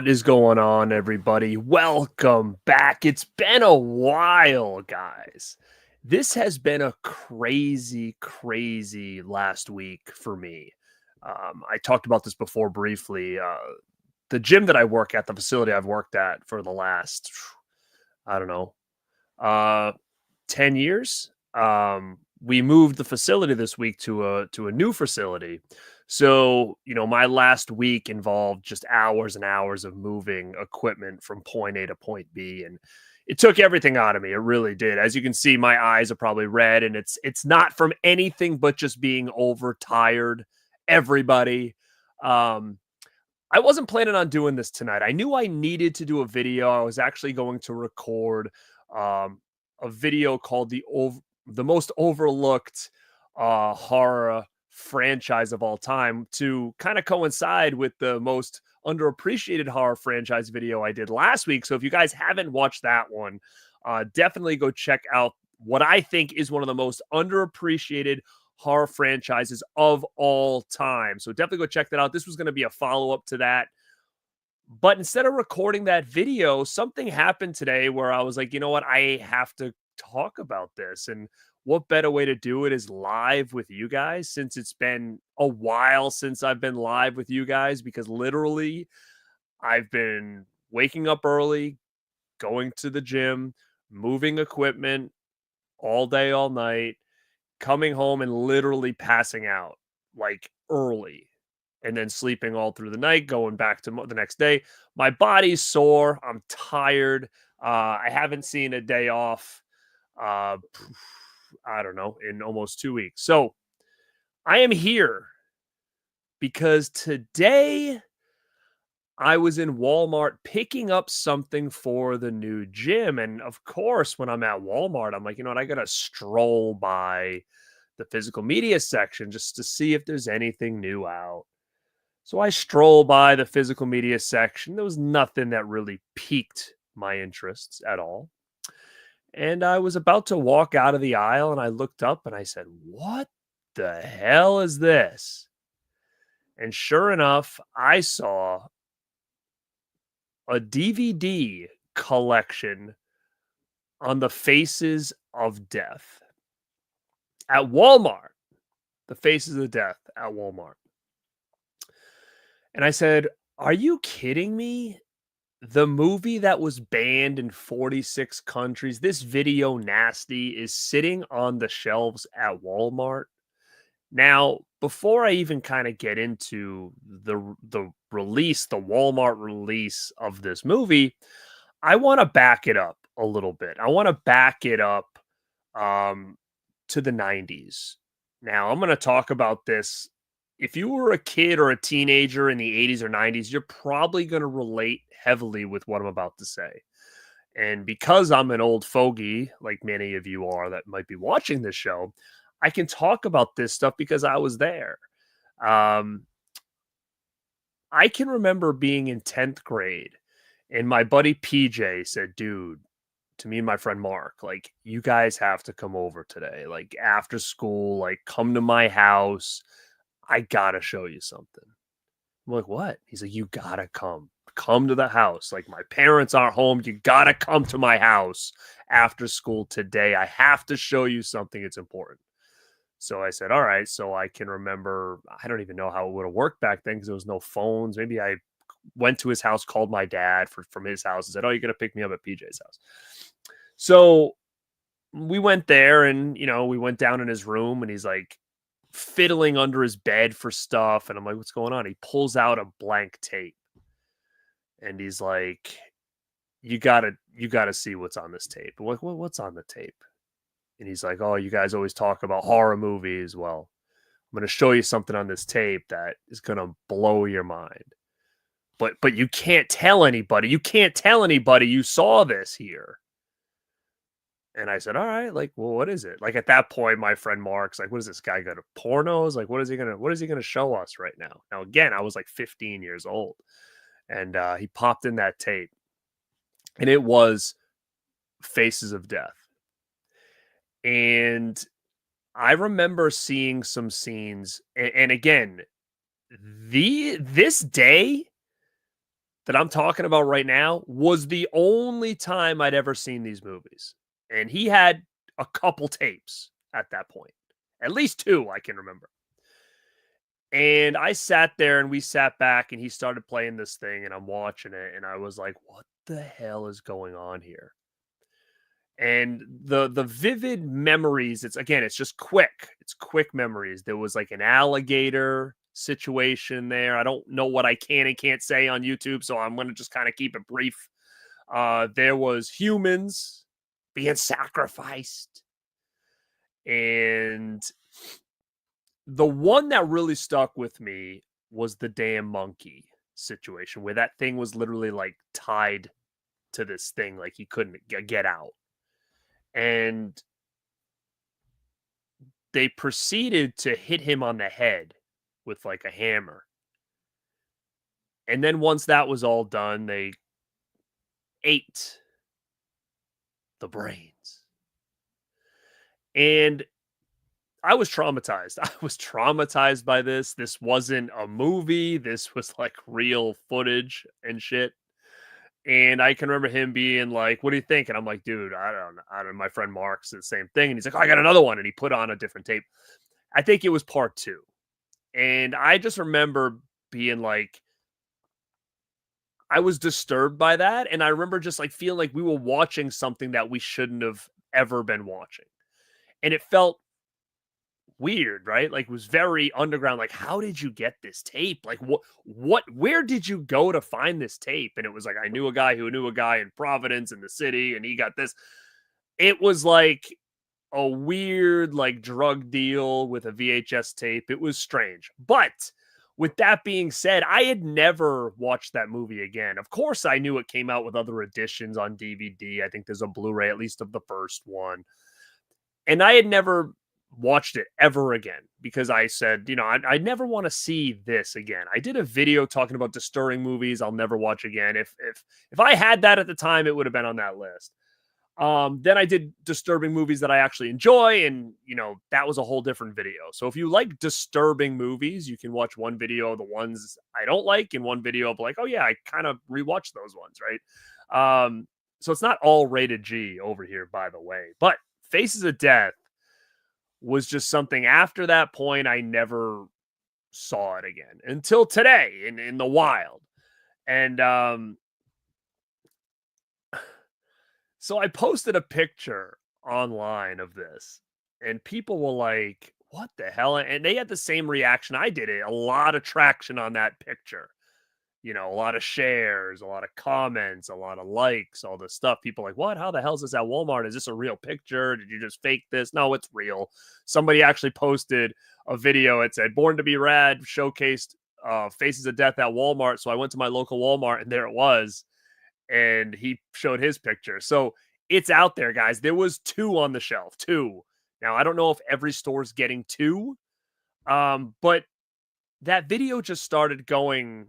What is going on, everybody? Welcome back. It's been a while, guys. This has been a crazy last week for me. I talked about this before briefly. The gym that I work at, the facility I've worked at for the last, I don't know, uh, 10 years. We moved the facility this week to a new facility. So, my last week involved just hours and hours of moving equipment from point A to point B, and it took everything out of me. It really did. As you can see, my eyes are probably red, and it's not from anything but just being overtired. Everybody. Um I wasn't planning on doing this tonight. I knew I needed to do a video. I was actually going to record um, a video called the most overlooked horror franchise of all time to kind of coincide with the most underappreciated horror franchise video I did last week. So if you guys haven't watched that one, definitely go check out what I think is one of the most underappreciated horror franchises of all time. So definitely go check that out. This was going to be a follow-up to that. But instead of recording that video, something happened today where I was like, you know what? I have to talk about this. And what better way to do it is live with you guys, since it's been a while since I've been live with you guys, because literally I've been waking up early, going to the gym, moving equipment all day, all night, coming home and literally passing out like early, and then sleeping all through the night, going back to the next day. My body's sore. I'm tired. I haven't seen a day off. Uh, I don't know, in almost 2 weeks. So I am here because today I was in Walmart picking up something for the new gym. And of course, when I'm at Walmart, I'm like, you know what? I got to stroll by the physical media section just to see if there's anything new out. So I stroll by the physical media section. There was nothing that really piqued my interests at all. And I was about to walk out of the aisle and I looked up and I said, "What the hell is this?" And sure enough, I saw a DVD collection on the Faces of Death at Walmart. The Faces of Death at Walmart. And I said, "Are you kidding me? The movie that was banned in 46 countries, this video nasty, is sitting on the shelves at Walmart." Now, before I even kind of get into the release, the Walmart release of this movie, I want to back it up a little bit. I want to back it up um, to the 90s. Now, I'm going to talk about this. If you were a kid or a teenager in the 80s or 90s, you're probably going to relate heavily with what I'm about to say. And because I'm an old fogey, like many of you are that might be watching this show, I can talk about this stuff because I was there. Um, I can remember being in 10th grade and my buddy PJ said, "Dude," to me and my friend Mark, like, "you guys have to come over today. Like, after school, like, come to my house. I gotta show you something." I'm like, "What?" He's like, "You gotta come. Come to the house. Like, my parents aren't home. You gotta come to my house after school today. I have to show you something. It's important." So I said, "All right." So I can remember, I don't even know how it would have worked back then because there was no phones. Maybe I went to his house, called my dad from his house and said, "Oh, you're going to pick me up at PJ's house." So we went there and, we went down in his room and he's like fiddling under his bed for stuff. And I'm like, "What's going on?" He pulls out a blank tape and he's like, you gotta see what's on this tape." I'm like, "What's on the tape?" And he's like, "Oh, you guys always talk about horror movies. Well, I'm going to show you something on this tape that is going to blow your mind. But you can't tell anybody. You can't tell anybody you saw this here." And I said, "All right, like, well, what is it?" Like, at that point, my friend Mark's like, "What is this guy got to pornos? Like, what is he gonna show us right now?" Now, again, I was like 15 years old. And he popped in that tape. And it was Faces of Death. And I remember seeing some scenes, and again, this day that I'm talking about right now was the only time I'd ever seen these movies. And he had a couple tapes at that point, at least two I can remember. And I sat there and we sat back and he started playing this thing and I'm watching it and I was like, what the hell is going on here? And the vivid memories, it's just quick. It's quick memories. There was like an alligator situation there. I don't know what I can and can't say on YouTube, so I'm gonna just kind of keep it brief. There was humans being sacrificed. And the one that really stuck with me was the damn monkey situation where that thing was literally like tied to this thing, like he couldn't get out. And they proceeded to hit him on the head with like a hammer. And then once that was all done, they ate the brains. And I was traumatized. I was traumatized by this. This wasn't a movie. This was like real footage and shit. And I can remember him being like, "What do you think?" And I'm like, "Dude, I don't know." My friend Mark said the same thing. And he's like, "Oh, I got another one." And he put on a different tape. I think it was part 2. And I just remember being like, I was disturbed by that. And I remember just like feeling like we were watching something that we shouldn't have ever been watching. And it felt weird, right? Like it was very underground. Like, how did you get this tape? Like, where did you go to find this tape? And it was like, I knew a guy who knew a guy in Providence in the city, and he got this. It was like a weird, like, drug deal with a VHS tape. It was strange. But with that being said, I had never watched that movie again. Of course, I knew it came out with other editions on DVD. I think there's a Blu-ray, at least of the first one. And I had never watched it ever again because I said, I never want to see this again. I did a video talking about disturbing movies I'll never watch again. If I had that at the time, it would have been on that list. Then I did disturbing movies that I actually enjoy, and that was a whole different video. So if you like disturbing movies, you can watch one video of the ones I don't like, and one video of like, oh yeah, I kind of rewatched those ones, right? So it's not all rated G over here, by the way. But Faces of Death was just something after that point I never saw it again until today in the wild. And so I posted a picture online of this and people were like, what the hell? And they had the same reaction I did. A lot of traction on that picture. A lot of shares, a lot of comments, a lot of likes, all this stuff. People like, what? How the hell is this at Walmart? Is this a real picture? Did you just fake this? No, it's real. Somebody actually posted a video. It said, Born to be Rad showcased Faces of Death at Walmart. So I went to my local Walmart and there it was. And he showed his picture. So it's out there, guys. There was 2 on the shelf, 2. Now, I don't know if every store's getting 2, but that video just started going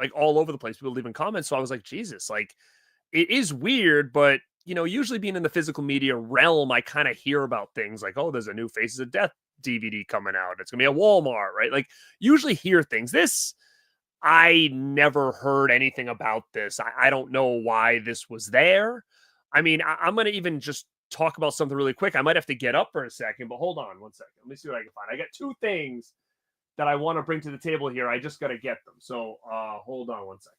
like all over the place. People leaving comments. So I was like, Jesus, like it is weird, but usually being in the physical media realm, I kind of hear about things like, oh, there's a new Faces of Death DVD coming out. It's gonna be at Walmart, right? Like usually hear things. This, I never heard anything about this. I don't know why this was there. I mean, I'm gonna even just talk about something really quick. I might have to get up for a second, but hold on one second. Let me see what I can find. I got 2 things that I want to bring to the table here. I just got to get them. So hold on one second.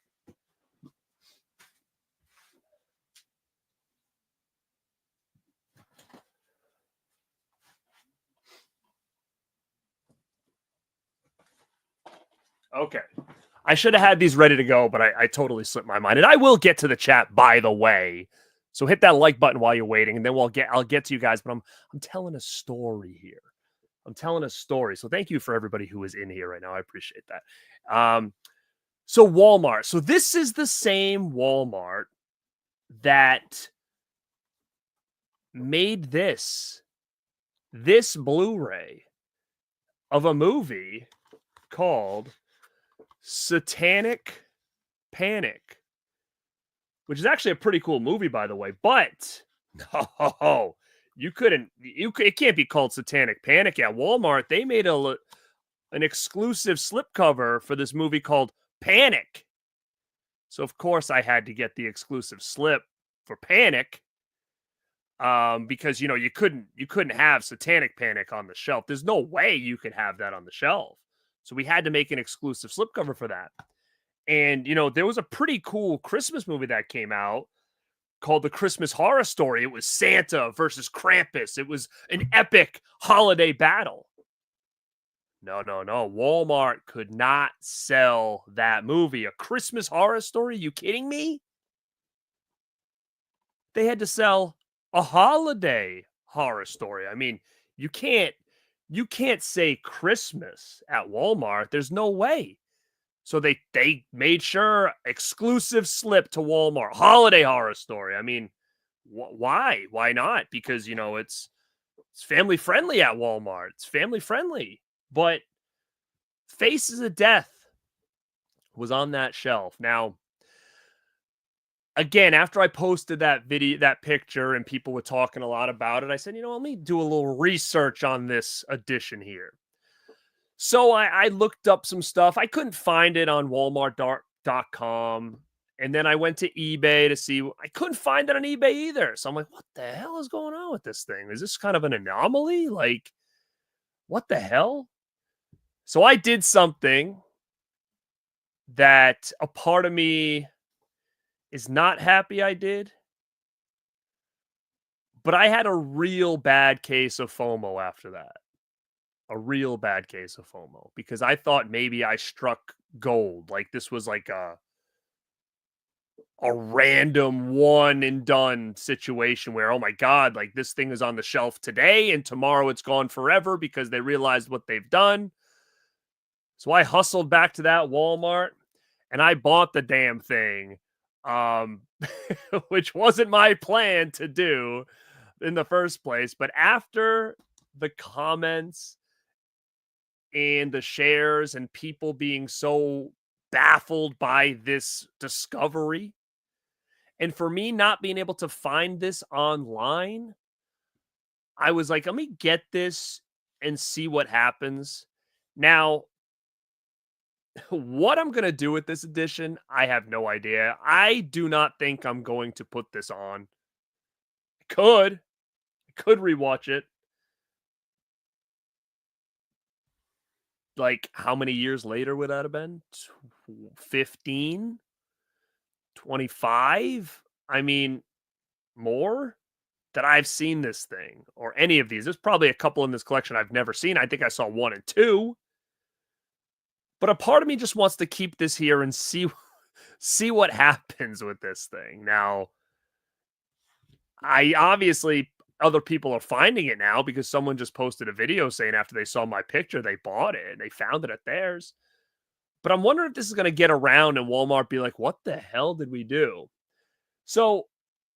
Okay. I should have had these ready to go, but I totally slipped my mind. And I will get to the chat, by the way. So hit that like button while you're waiting, and then I'll get to you guys. But I'm telling a story here. I'm telling a story. So thank you for everybody who is in here right now. I appreciate that. So Walmart. So this is the same Walmart that made this Blu-ray of a movie called Satanic Panic, which is actually a pretty cool movie, by the way. But no, it can't be called Satanic Panic at Walmart. They made an exclusive slipcover for this movie called Panic. So of course I had to get the exclusive slip for Panic, because you couldn't have Satanic Panic on the shelf. There's no way you could have that on the shelf. So we had to make an exclusive slipcover for that. And there was a pretty cool Christmas movie that came out called The Christmas Horror Story. It was Santa versus Krampus. It was an epic holiday battle. No, no, no. Walmart could not sell that movie. A Christmas Horror Story? You kidding me? They had to sell a holiday horror story. I mean, you can't you can't say Christmas at Walmart. There's no way. So they made sure exclusive slip to Walmart. Holiday Horror Story. I mean, why? Why not? Because it's family friendly at Walmart. It's family friendly. But Faces of Death was on that shelf. Now, again, after I posted that video, that picture, and people were talking a lot about it, I said, let me do a little research on this edition here. So I looked up some stuff. I couldn't find it on Walmart.com. And then I went to eBay to see. I couldn't find it on eBay either. So I'm like, what the hell is going on with this thing? Is this kind of an anomaly? Like, what the hell? So I did something that a part of me is not happy I did. But I had a real bad case of FOMO after that. A real bad case of FOMO, because I thought maybe I struck gold. Like this was like a random one and done situation where, oh my God, like this thing is on the shelf today and tomorrow it's gone forever because they realized what they've done. So I hustled back to that Walmart and I bought the damn thing, which wasn't my plan to do in the first place. But after the comments and the shares and people being so baffled by this discovery, and for me not being able to find this online, I was like, let me get this and see what happens. Now, what I'm going to do with this edition, I have no idea. I do not think I'm going to put this on. I could rewatch it. Like, how many years later would that have been? 15? 25? I mean, more that I've seen this thing or any of these. There's probably a couple in this collection I've never seen. I think I saw 1 and 2. But a part of me just wants to keep this here and see what happens with this thing. Now, I obviously other people are finding it now because someone just posted a video saying after they saw my picture, they bought it and they found it at theirs. But I'm wondering if this is going to get around and Walmart be like, what the hell did we do? So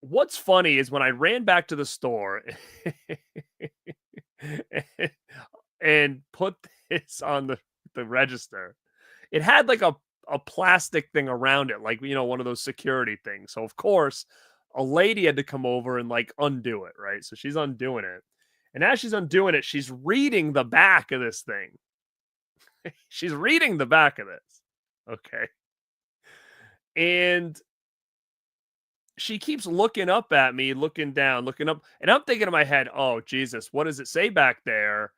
what's funny is when I ran back to the store and put this on the register, it had like a plastic thing around it, like, one of those security things. So of course, a lady had to come over and like undo it, right? So she's undoing it. And as she's undoing it, she's reading the back of this thing. She's reading the back of this. Okay. And she keeps looking up at me, looking down, looking up. And I'm thinking in my head, oh, Jesus, what does it say back there?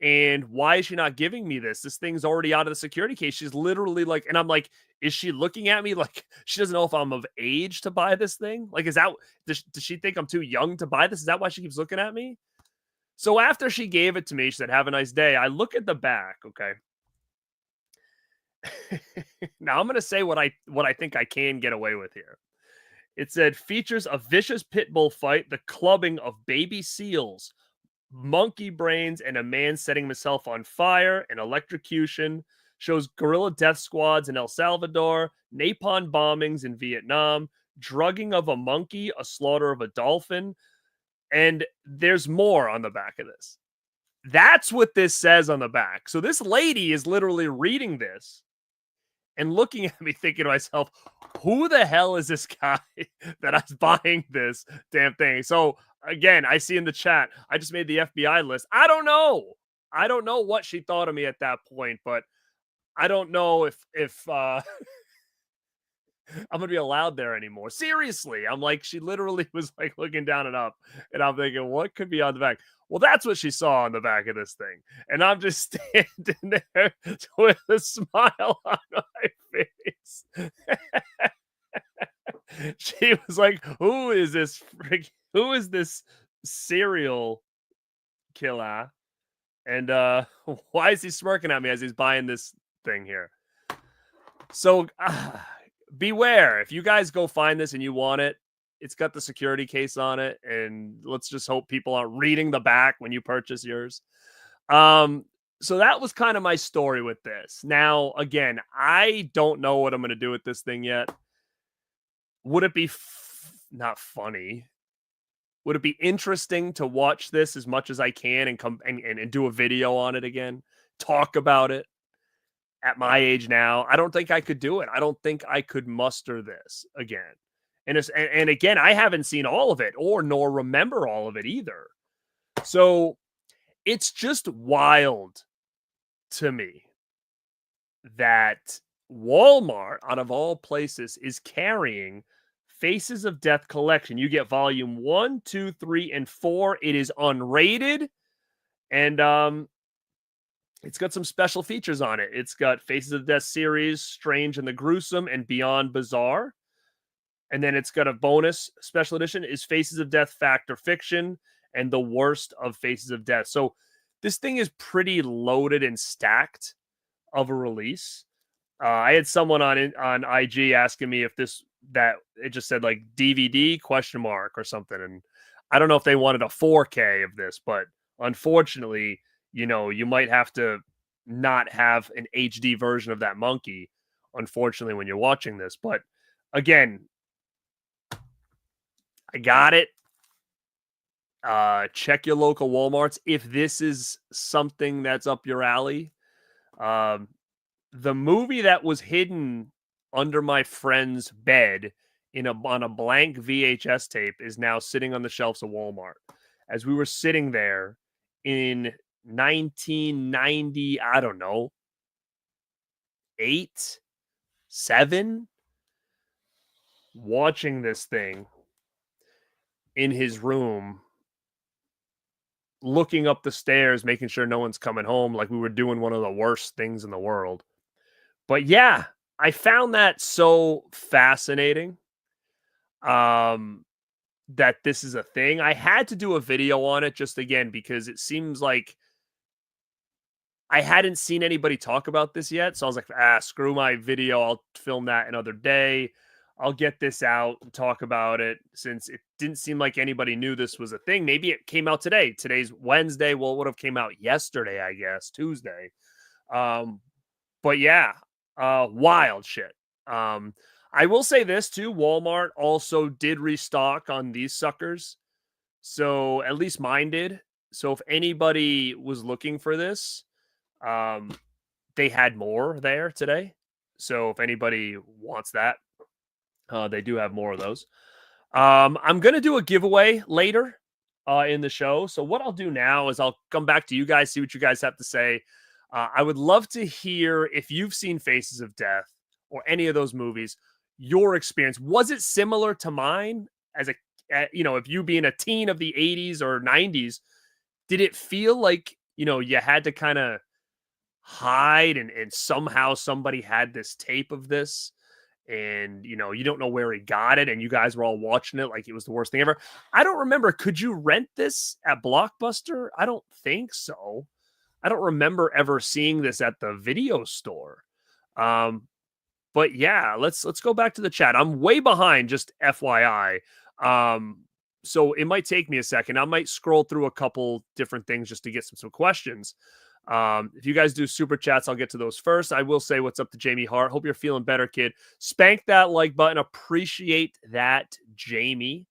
And why is she not giving me this? This thing's already out of the security case. She's literally like, and I'm like, is she looking at me like she doesn't know if I'm of age to buy this thing? Like, does she think I'm too young to buy this? Is that why she keeps looking at me? So after she gave it to me, she said, have a nice day. I look at the back. Okay. Now I'm going to say what I think I can get away with here. It said features a vicious pit bull fight, the clubbing of baby seals, monkey brains, and a man setting himself on fire, and electrocution. Shows guerrilla death squads in El Salvador, napalm bombings in Vietnam, drugging of a monkey, a slaughter of a dolphin, and there's more on the back of this. That's what this says on the back. So this lady is literally reading this and looking at me thinking to myself, who the hell is this guy that is buying this damn thing? So again, I see in the chat, I just made the FBI list. I don't know. I don't know what she thought of me at that point, but I don't know if I'm gonna be allowed there anymore. Seriously. I'm like, she literally was like looking down and up, and I'm thinking, what could be on the back? Well, that's what she saw on the back of this thing. And I'm just standing there with a smile on my face. She was like, who is this serial killer? And why is he smirking at me as he's buying this thing here? So beware. If you guys go find this and you want it, it's got the security case on it. And let's just hope people aren't reading the back when you purchase yours. So that was kind of my story with this. Now, again, I don't know what I'm going to do with this thing yet. Would it be not funny? Would it be interesting to watch this as much as I can and come and do a video on it again? Talk about it at my age now. I don't think I could do it. I don't think I could muster this again. And again, I haven't seen all of it nor remember all of it either. So it's just wild to me that Walmart, out of all places, is carrying Faces of Death collection. You get volume 1, 2, 3, and 4. It is unrated, and it's got some special features on it. It's got Faces of Death series, Strange and the Gruesome, and Beyond Bizarre. And then it's got a bonus special edition is Faces of Death Fact or Fiction and the Worst of Faces of Death. So this thing is pretty loaded and stacked of a release. I had someone on IG asking me if that it just said like DVD ? Or something, and I don't know if they wanted a 4K of this, but unfortunately, you might have to not have an HD version of that monkey, unfortunately, when you're watching this. But again, I got it. Check your local Walmarts if this is something that's up your alley. The movie that was hidden under my friend's bed on a blank VHS tape is now sitting on the shelves of Walmart. As we were sitting there in 1990, I don't know, 8, 7, watching this thing in his room, looking up the stairs, making sure no one's coming home, like we were doing one of the worst things in the world. But yeah, I found that so fascinating that this is a thing. I had to do a video on it just again because it seems like I hadn't seen anybody talk about this yet. So I was like, screw my video. I'll film that another day. I'll get this out and talk about it since it didn't seem like anybody knew this was a thing. Maybe it came out today. Today's Wednesday. Well, it would have came out yesterday, I guess, Tuesday. But yeah, wild shit. I will say this too. Walmart also did restock on these suckers. So at least mine did. So if anybody was looking for this, they had more there today. So if anybody wants that, they do have more of those. I'm going to do a giveaway later in the show. So what I'll do now is I'll come back to you guys, see what you guys have to say. I would love to hear if you've seen Faces of Death or any of those movies, your experience. Was it similar to mine as if you being a teen of the 80s or 90s, did it feel like, you had to kind of hide and somehow somebody had this tape of this and, you don't know where he got it and you guys were all watching it like it was the worst thing ever? I don't remember. Could you rent this at Blockbuster? I don't think so. I don't remember ever seeing this at the video store. But yeah, let's go back to the chat. I'm way behind, just FYI. So it might take me a second. I might scroll through a couple different things just to get some questions. If you guys do super chats, I'll get to those first. I will say what's up to Jamie Hart. Hope you're feeling better, kid. Spank that like button. Appreciate that, Jamie.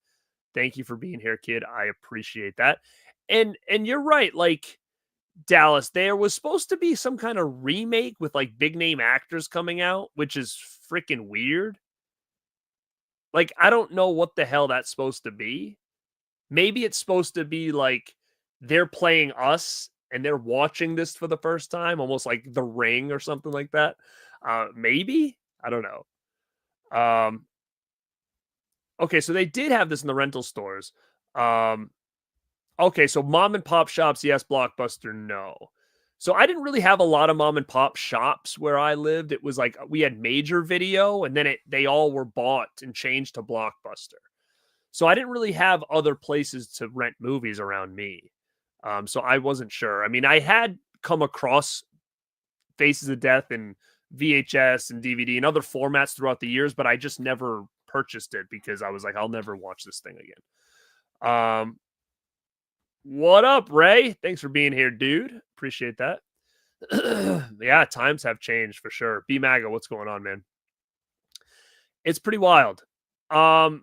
Thank you for being here, kid. I appreciate that. And you're right. Like, Dallas, there was supposed to be some kind of remake with like big name actors coming out, which is freaking weird. Like, I don't know what the hell that's supposed to be. Maybe it's supposed to be like they're playing us and they're watching this for the first time, almost like The Ring or something like that. Maybe, I don't know. Um, okay, so they did have this in the rental stores. Um, okay, so mom and pop shops, yes. Blockbuster, no. So I didn't really have a lot of mom and pop shops where I lived. It was like we had Major Video, and then they all were bought and changed to Blockbuster. So I didn't really have other places to rent movies around me. So I wasn't sure. I mean, I had come across Faces of Death and VHS and DVD and other formats throughout the years, but I just never purchased it because I was like, I'll never watch this thing again. What up, Ray? Thanks for being here, dude. Appreciate that. Yeah, times have changed for sure. B Maga, what's going on, man? It's pretty wild.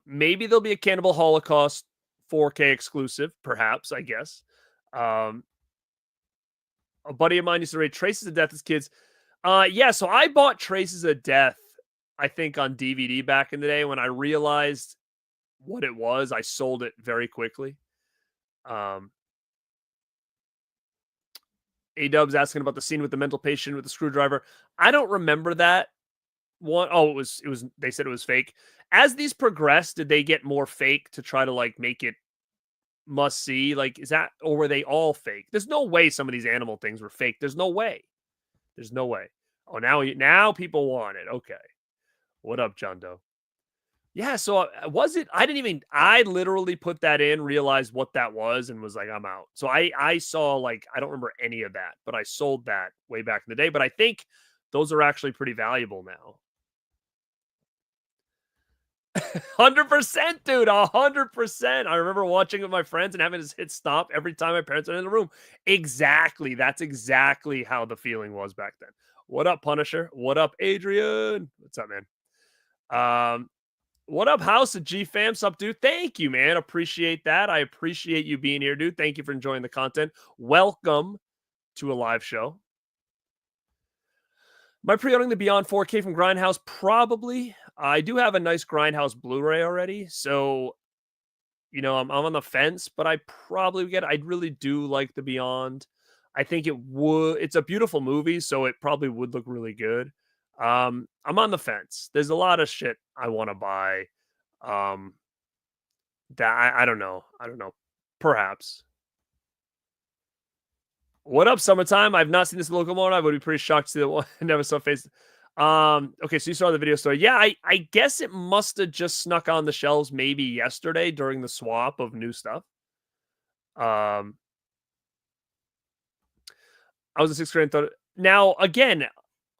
Maybe there'll be a Cannibal Holocaust 4K exclusive, perhaps, I guess. Um, a buddy of mine used to rate Traces of Death as kids. Yeah, so I bought Traces of Death, I think, on DVD back in the day. When I realized what it was, I sold it very quickly. A-Dub's asking about the scene with the mental patient with the screwdriver. I don't remember that one. Oh, it was they said it was fake. As these progressed, did they get more fake to try to like make it must see? Like, is that, or were they all fake? There's no way some of these animal things were fake. There's no way. There's no way. Oh, now people want it. Okay. What up, John Doe? Yeah, so was it? I didn't even. I literally put that in, realized what that was, and was like, I'm out. So I saw, like, I don't remember any of that, but I sold that way back in the day. But I think those are actually pretty valuable now. 100%, dude. 100%. I remember watching with my friends and having to hit stop every time my parents were in the room. Exactly. That's exactly how the feeling was back then. What up, Punisher? What up, Adrian? What's up, man? What up, House of G Fam? Sup, dude? Thank you, man. Appreciate that. I appreciate you being here, dude. Thank you for enjoying the content. Welcome to a live show. Am I pre-ordering the Beyond 4K from Grindhouse? Probably. I do have a nice Grindhouse Blu-ray already, so I'm on the fence, but I probably would get. I really do like the Beyond. I think it would. It's a beautiful movie, so it probably would look really good. I'm on the fence. There's a lot of shit I want to buy. Um, that I don't know. I don't know. Perhaps. What up, summertime? I've not seen this local mode. I would be pretty shocked to see that one. Never saw face. Okay, so you saw the video story. Yeah, I guess it must have just snuck on the shelves maybe yesterday during the swap of new stuff. Um, I was in sixth grade and thought. Now again,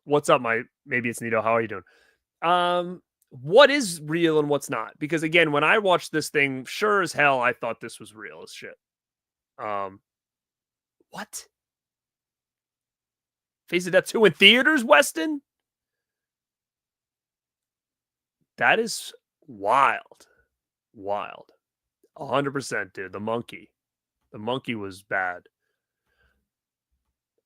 what's up, maybe it's Nito. How are you doing? What is real and what's not? Because again, when I watched this thing, sure as hell, I thought this was real as shit. What? Face of Death 2 in theaters, Weston? That is wild. Wild. 100%, dude. The monkey. The monkey was bad.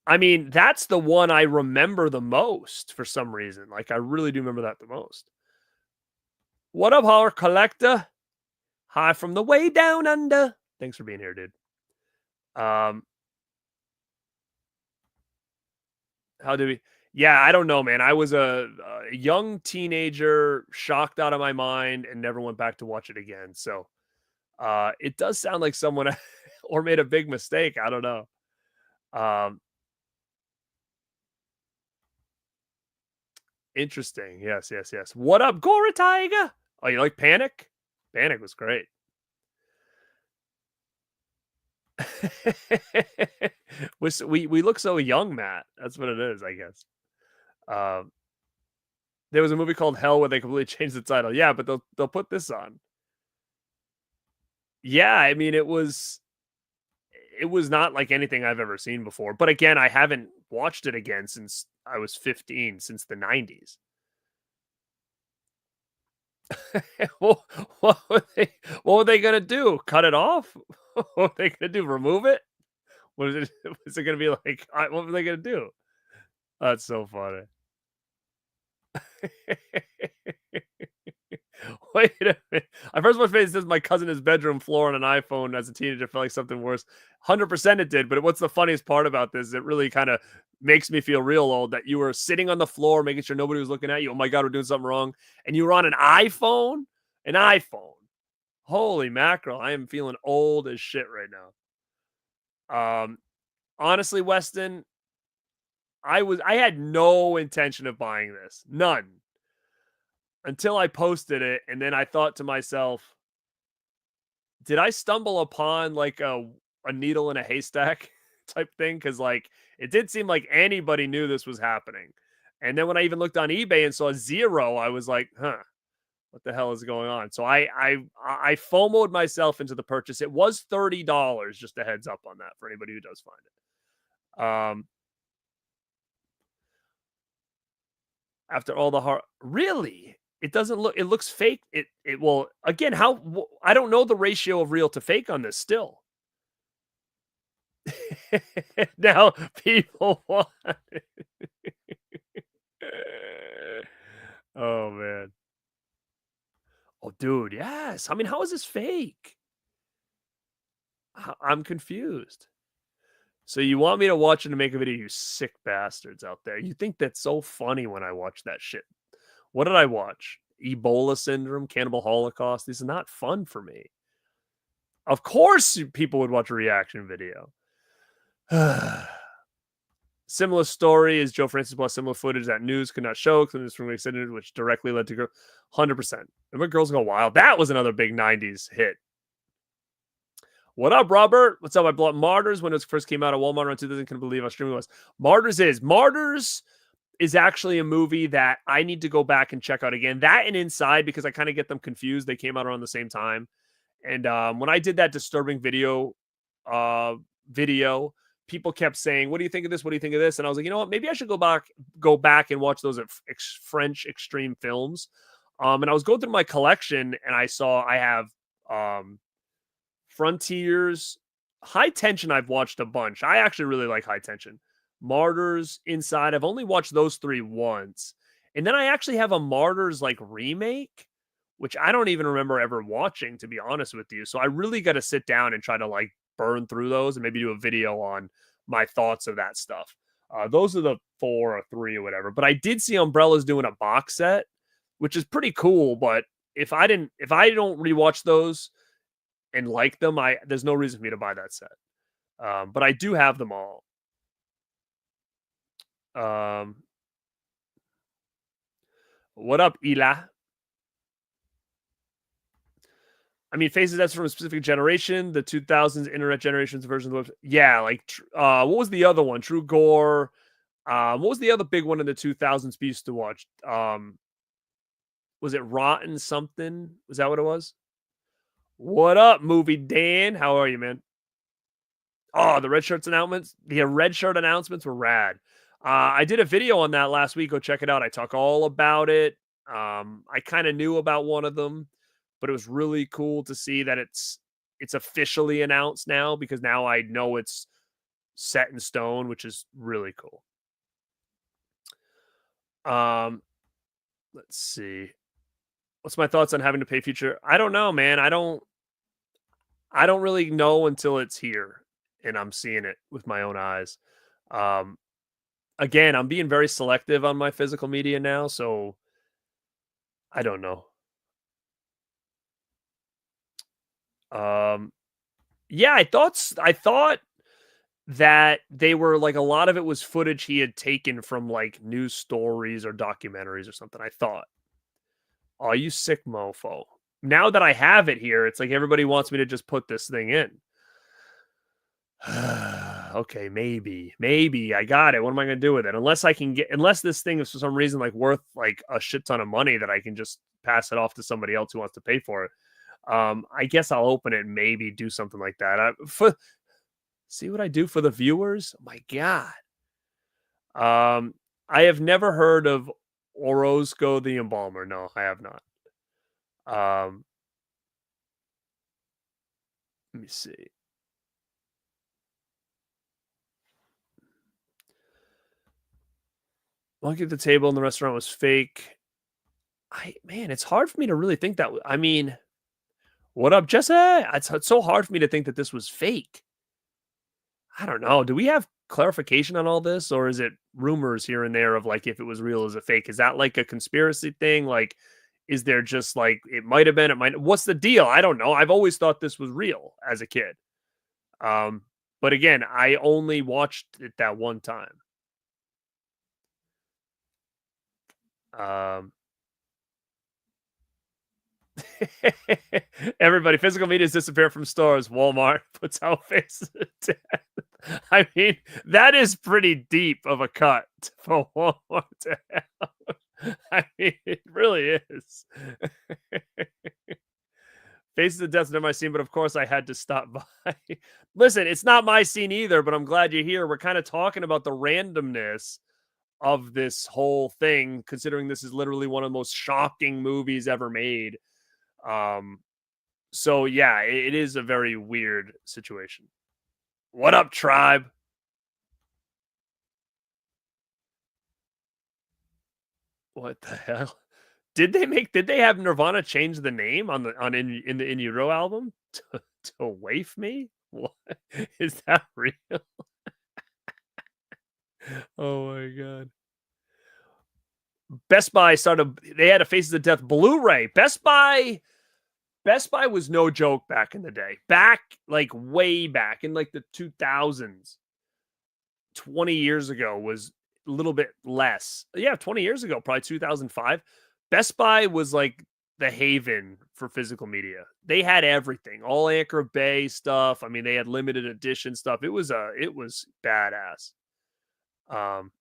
I mean, that's the one I remember the most for some reason. Like, I really do remember that the most. What up, Holler Collector? Hi from the way down under. Thanks for being here, dude. How do we? Yeah, I don't know, man. I was a young teenager, shocked out of my mind, and never went back to watch it again. So it does sound like someone or made a big mistake. I don't know. Interesting. Yes, yes, yes. What up, Gora Tiger? Oh, you like Panic? Panic was great. we look so young, Matt. That's what it is, I guess. There was a movie called Hell where they completely changed the title. Yeah, but they'll put this on. Yeah, I mean it was not like anything I've ever seen before. But again, I haven't watched it again since I was 15, since the 90s. Well, what were they gonna do? Cut it off? What were they gonna do? Remove it? Was it was it gonna be like what were they gonna do? That's so funny. Wait a minute. I first watched Face says my cousin in his bedroom floor on an iPhone as a teenager felt like something worse. 100% it did. But what's the funniest part about this? It really kind of makes me feel real old that you were sitting on the floor, making sure nobody was looking at you. Oh my God, we're doing something wrong. And you were on an iPhone? An iPhone. Holy mackerel. I am feeling old as shit right now. Honestly, Weston, I had no intention of buying this. None. Until I posted it, and then I thought to myself, did I stumble upon like a needle in a haystack type thing? Because like it did seem like anybody knew this was happening. And then when I even looked on eBay and saw zero, I was like, huh, what the hell is going on? So I FOMO'd myself into the purchase. It was $30, just a heads up on that for anybody who does find it. After all the hard, really, it doesn't look. It looks fake. It will again. How I don't know the ratio of real to fake on this still. Now people want. Oh man. Oh dude, yes. I mean, how is this fake? I'm confused. So you want me to watch it and make a video, you sick bastards out there. You think that's so funny when I watch that shit. What did I watch? Ebola syndrome, cannibal holocaust. This is not fun for me. Of course people would watch a reaction video. Similar story is Joe Francis bought similar footage that news could not show because from extended, which directly led to 100%. Remember Girls Go Wild? That was another big 90s hit. What up, Robert? What's up? I bought Martyrs when it first came out at Walmart around 2000. Couldn't believe how streaming it was. Martyrs is actually a movie that I need to go back and check out again. That and Inside, because I kind of get them confused. They came out around the same time. And when I did that disturbing video, people kept saying, "What do you think of this? What do you think of this?" And I was like, you know what? Maybe I should go back and watch those French extreme films. And I was going through my collection, and I saw I have Frontiers, High Tension. I've watched a bunch. I actually really like High Tension. Martyrs, Inside. I've only watched those three once, and then I actually have a Martyrs like remake, which I don't even remember ever watching, to be honest with you. So I really got to sit down and try to like burn through those and maybe do a video on my thoughts of that stuff. Those are the 4 or 3 or whatever. But I did see Umbrella's doing a box set, which is pretty cool. But if I don't rewatch those and like them, there's no reason for me to buy that set. But I do have them all. What up, Ila? I mean, Faces that's from a specific generation, the 2000s internet generations version of the website. Yeah, like what was the other one? True Gore. What was the other big one in the 2000s we used to watch? Was it Rotten something? Was that what it was? What up, Movie Dan? How are you, man? Oh, the red shirts announcements. The red shirt announcements were rad. I did a video on that last week. Go check it out. I talk all about it. I kind of knew about one of them, but it was really cool to see that it's officially announced now, because now I know it's set in stone, which is really cool. Let's see. What's my thoughts on having to pay future? I don't know, man. I don't really know until it's here and I'm seeing it with my own eyes. Again, I'm being very selective on my physical media now, so I don't know. Yeah, I thought that they were like, a lot of it was footage he had taken from like news stories or documentaries or something. I thought, oh, you sick mofo. Now that I have it here, it's like everybody wants me to just put this thing in. Okay, maybe I got it. What am I going to do with it? Unless this thing is for some reason like worth like a shit ton of money that I can just pass it off to somebody else who wants to pay for it. I guess I'll open it and maybe do something like that. See what I do for the viewers. Oh my God. I have never heard of Orozco the Embalmer. No, I have not. Let me see. Monkey at the table in the restaurant was fake. Man, it's hard for me to really think that. I mean, what up, Jesse? It's so hard for me to think that this was fake. I don't know. Do we have clarification on all this, or is it rumors here and there of like if it was real, is it fake? Is that like a conspiracy thing? Like, is there just like it might have been, it might? What's the deal? I don't know. I've always thought this was real as a kid. Um, but again, I only watched it that one time. Um, Everybody, physical media has disappeared from stores. Walmart puts out faces of death. I mean, that is pretty deep of a cut for Walmart to have. I mean, it really is. Faces of death is never my scene, but of course I had to stop by. Listen, it's not my scene either, but I'm glad you're here. We're kind of talking about the randomness of this whole thing, considering this is literally one of the most shocking movies ever made. Um, So yeah, it is a very weird situation. What up, tribe? What the hell? Did they have Nirvana change the name on the on in the In Utero album to Waif Me? What is that real? Oh my god. Best Buy started they had a Faces of Death Blu-ray. Best Buy was no joke back in the day. Back like way back in like the 2000s. 20 years ago was a little bit less. Yeah, 20 years ago, probably 2005. Best Buy was like the haven for physical media. They had everything, all Anchor Bay stuff. I mean, they had limited edition stuff. It was badass. Um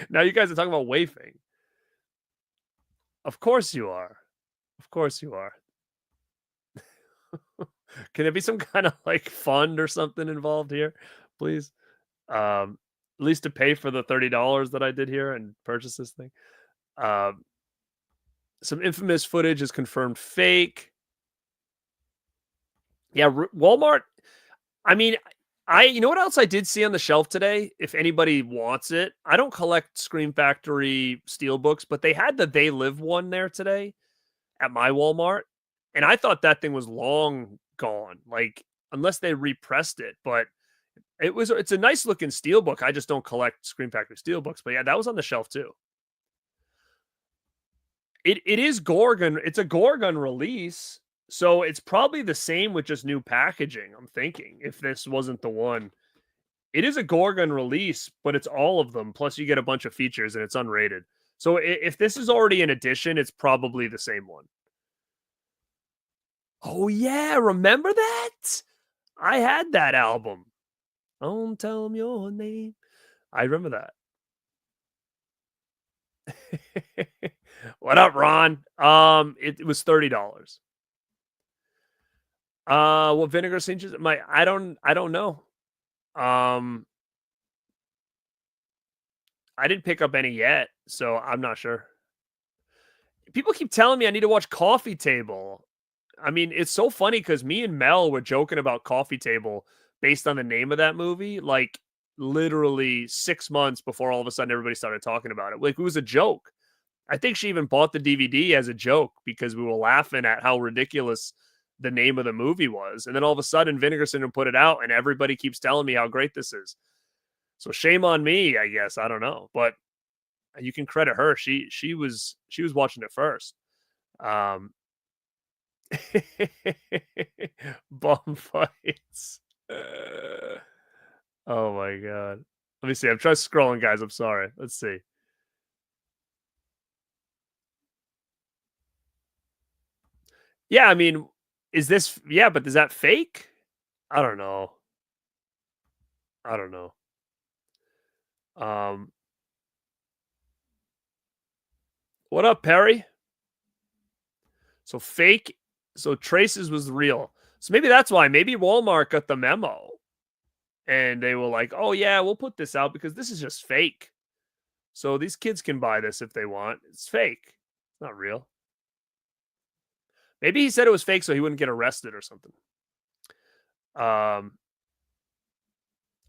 Now you guys are talking about wafing. Of course you are. Of course you are. Can there be some kind of like fund or something involved here, please? Um, at least to pay for the $30 that I did here and purchase this thing. Um, some infamous footage is confirmed fake. Yeah, Walmart. I mean, you know what else I did see on the shelf today? If anybody wants it, I don't collect Scream Factory steel books, but they had the They Live one there today at my Walmart, and I thought that thing was long gone. Like unless they repressed it, but it's a nice looking steel book. I just don't collect Scream Factory steel books, but yeah, that was on the shelf too. It is Gorgon. It's a Gorgon release, so it's probably the same with just new packaging. I'm thinking if this wasn't the one, it is a Gorgon release, but it's all of them. Plus, you get a bunch of features, and it's unrated. So if this is already an edition, it's probably the same one. Oh yeah, remember that? I had that album. Don't tell them your name. I remember that. What up, Ron? It was $30. What vinegar cinches? I don't know. Um, I didn't pick up any yet, so I'm not sure. People keep telling me I need to watch Coffee Table. I mean, it's so funny because me and Mel were joking about Coffee Table based on the name of that movie, like literally 6 months before all of a sudden everybody started talking about it. Like it was a joke. I think she even bought the DVD as a joke because we were laughing at how ridiculous the name of the movie was. And then all of a sudden, Vinegar Syndrome put it out, and everybody keeps telling me how great this is. So shame on me, I guess. I don't know, but you can credit her. She was watching it first. Um, Bum fights. Oh my god. Let me see. I'm trying scrolling, guys. I'm sorry. Let's see. Yeah, I mean, is this yeah, but is that fake? I don't know. I don't know. Um, what up, Perry? So fake. So Traces was real. So maybe that's why. Maybe Walmart got the memo, and they were like, "Oh yeah, we'll put this out because this is just fake. So these kids can buy this if they want. It's fake. It's not real." Maybe he said it was fake so he wouldn't get arrested or something. Um.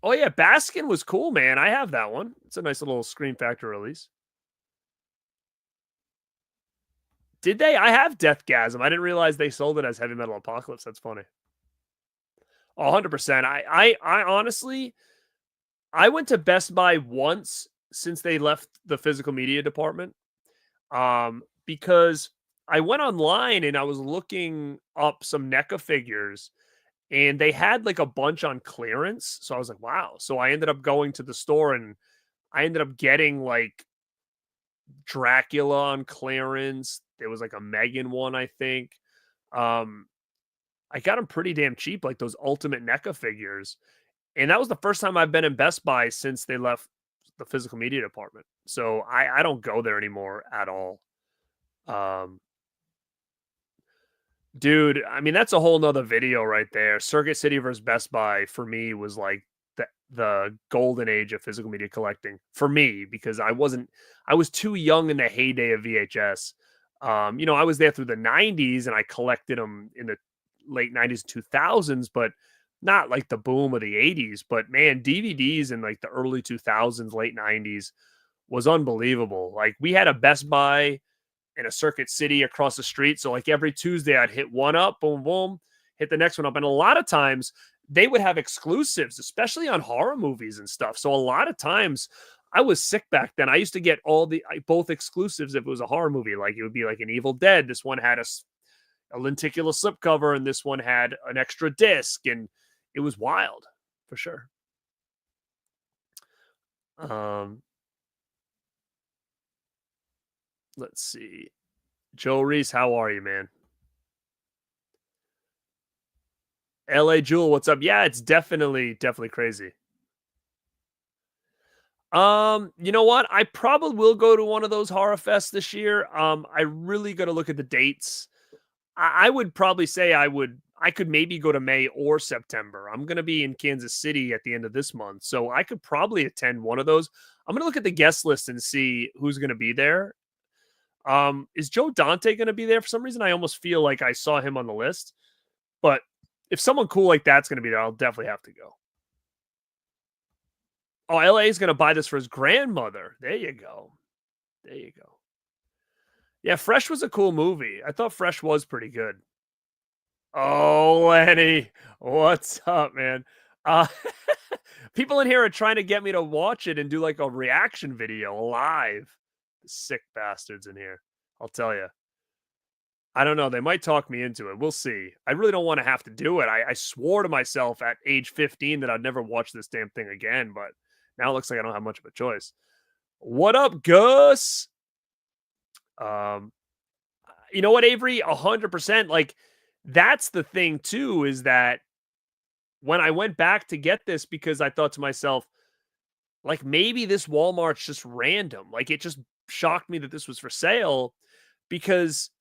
Oh yeah, Baskin was cool, man. I have that one. It's a nice little Scream Factor release. Did they? I have Deathgasm. I didn't realize they sold it as Heavy Metal Apocalypse. That's funny. 100%. I honestly, I went to Best Buy once since they left the physical media department. Because I went online and I was looking up some NECA figures and they had like a bunch on clearance. So I was like, wow. So I ended up going to the store and I ended up getting like Dracula on clearance. There was like a Megan one, I think. Um, I got them pretty damn cheap, like those Ultimate NECA figures. And that was the first time I've been in Best Buy since they left the physical media department. So I don't go there anymore at all. Um, Dude, I mean, that's a whole nother video right there. Circuit City versus Best Buy for me was like the golden age of physical media collecting for me because I was too young in the heyday of VHS. I was there through the 90s and I collected them in the late 90s, 2000s, but not like the boom of the 80s. But man, DVDs in like the early 2000s, late 90s was unbelievable. Like we had a Best Buy in a Circuit City across the street. So like every Tuesday I'd hit one up, boom, boom, hit the next one up. And a lot of times they would have exclusives, especially on horror movies and stuff. So a lot of times I was sick back then. I used to get both exclusives if it was a horror movie. Like it would be like an Evil Dead. This one had a lenticular slipcover and this one had an extra disc. And it was wild for sure. Let's see. Joe Reese, how are you, man? LA Jewel, what's up? Yeah, it's definitely crazy. You know what? I probably will go to one of those horror fests this year. I really got to look at the dates. I would probably say I could maybe go to May or September. I'm going to be in Kansas City at the end of this month, so I could probably attend one of those. I'm going to look at the guest list and see who's going to be there. Is Joe Dante going to be there? For some reason, I almost feel like I saw him on the list, but if someone cool like that's going to be there, I'll definitely have to go. Oh, LA is going to buy this for his grandmother. There you go. There you go. Yeah, Fresh was a cool movie. I thought Fresh was pretty good. Oh, Lenny, what's up, man? Uh, people in here are trying to get me to watch it and do like a reaction video live. The sick bastards in here. I'll tell you. I don't know. They might talk me into it. We'll see. I really don't want to have to do it. I swore to myself at age 15 that I'd never watch this damn thing again, but now it looks like I don't have much of a choice. What up, Gus? You know what, Avery? 100%. Like, that's the thing, too, is that when I went back to get this, because I thought to myself, like, maybe this Walmart's just random. Like, it just shocked me that this was for sale because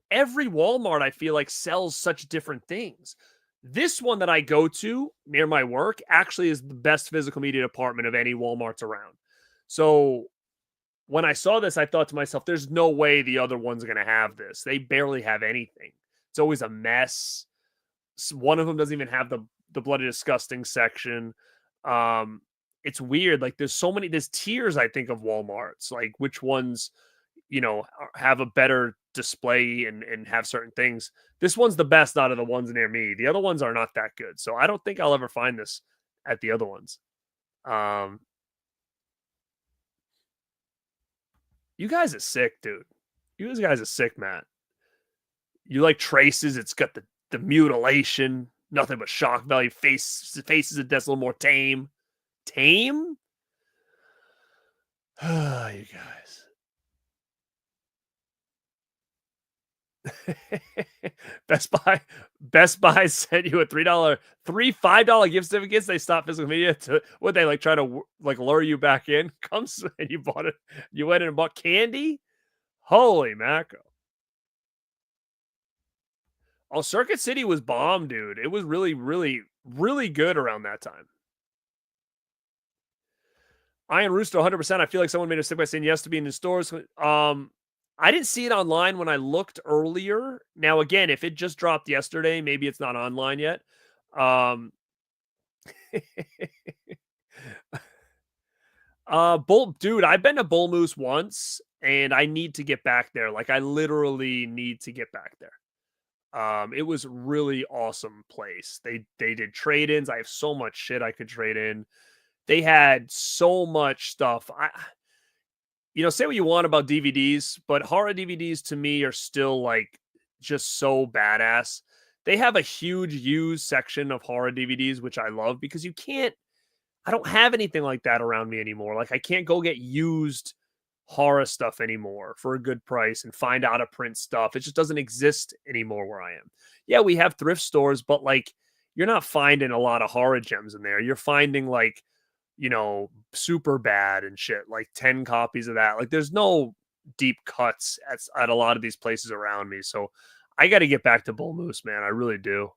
every Walmart, I feel like, sells such different things. This one that I go to near my work actually is the best physical media department of any Walmart's around. So when I saw this, I thought to myself, there's no way the other one's going to have this. They barely have anything. It's always a mess. One of them doesn't even have the bloody disgusting section. It's weird. Like there's tiers, I think, of Walmarts, like which ones, have a better display and have certain things. This one's the best out of the ones near me. The other ones are not that good. So I don't think I'll ever find this at the other ones. You guys are sick, dude. You guys are sick, Matt. You like Traces. It's got the mutilation. Nothing but shock value. Faces that's a little more tame. Tame? You guys. Best Buy sent you a $3, $5 gift certificates. They stopped physical media to what they like try to like lure you back in. Comes and you bought it. You went in and bought candy. Holy mackerel! Oh, Circuit City was bomb, dude. It was really, really, really good around that time. Iron Rooster, 100%. I feel like someone made a mistake by saying yes to being in stores. I didn't see it online when I looked earlier. Now, again, if it just dropped yesterday, maybe it's not online yet. Bull, dude, I've been to Bull Moose once, and I need to get back there. Like, I literally need to get back there. It was really awesome place. They did trade-ins. I have so much shit I could trade in. They had so much stuff. Say what you want about DVDs, but horror DVDs to me are still like just so badass. They have a huge used section of horror DVDs, which I love because I don't have anything like that around me anymore. Like, I can't go get used horror stuff anymore for a good price and find out of print stuff. It just doesn't exist anymore where I am. Yeah, we have thrift stores, but like, you're not finding a lot of horror gems in there. You're finding like, super bad and shit, like 10 copies of that. Like, there's no deep cuts at a lot of these places around me. So I got to get back to Bull Moose, man. I really do.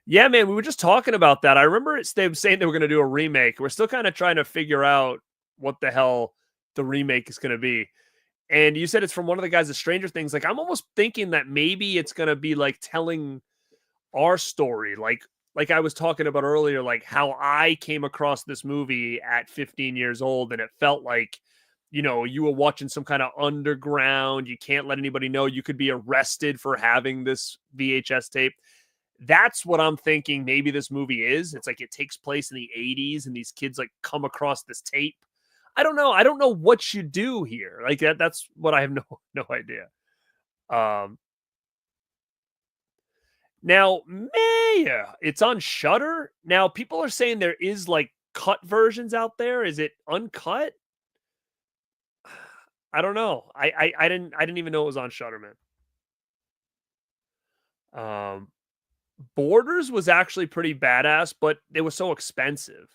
Yeah, man, we were just talking about that. I remember they were saying they were going to do a remake. We're still kind of trying to figure out what the hell the remake is going to be. And you said it's from one of the guys of Stranger Things. Like, I'm almost thinking that maybe it's going to be like telling our story, like I was talking about earlier, like how I came across this movie at 15 years old, and it felt like, you were watching some kind of underground. You can't let anybody know. You could be arrested for having this VHS tape. That's what I'm thinking maybe this movie is. It's like it takes place in the 80s and these kids like come across this tape. I don't know. I don't know what you do here. Like that's what I have no idea. Now, Maya, it's on Shutter. Now, people are saying there is like cut versions out there. Is it uncut? I don't know. I didn't even know it was on Shutter, man. Borders was actually pretty badass, but it was so expensive.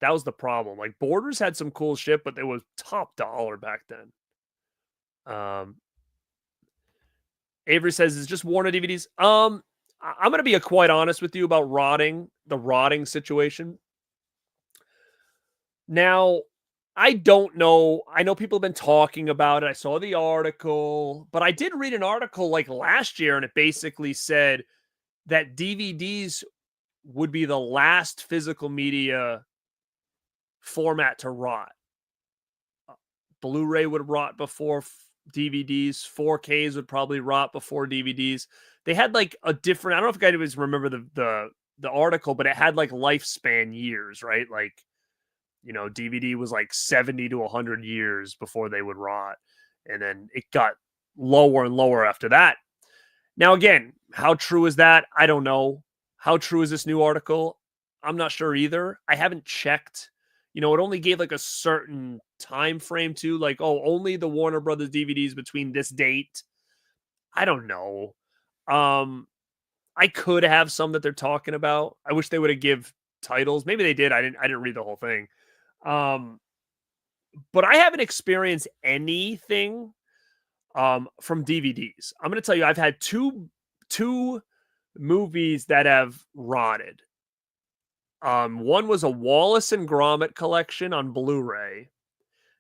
That was the problem. Like, Borders had some cool shit, but it was top dollar back then. Avery says it's just Warner DVDs. I'm going to be quite honest with you about the rotting situation. Now, I don't know. I know people have been talking about it. I saw the article, but I did read an article like last year, and it basically said that DVDs would be the last physical media format to rot. Blu-ray would rot before DVDs. 4Ks would probably rot before DVDs. They had like a different. I don't know if you guys remember the article, but it had like lifespan years, right? Like, DVD was like 70 to 100 years before they would rot, and then it got lower and lower after that. Now, again, how true is that? I don't know. How true is this new article? I'm not sure either. I haven't checked. It only gave like a certain time frame to like, oh, only the Warner Brothers DVDs between this date. I don't know. I could have some that they're talking about. I wish they would have give titles. Maybe they did. I didn't read the whole thing. But I haven't experienced anything from DVDs. I'm going to tell you, I've had two movies that have rotted. One was a Wallace and Gromit collection on Blu-ray.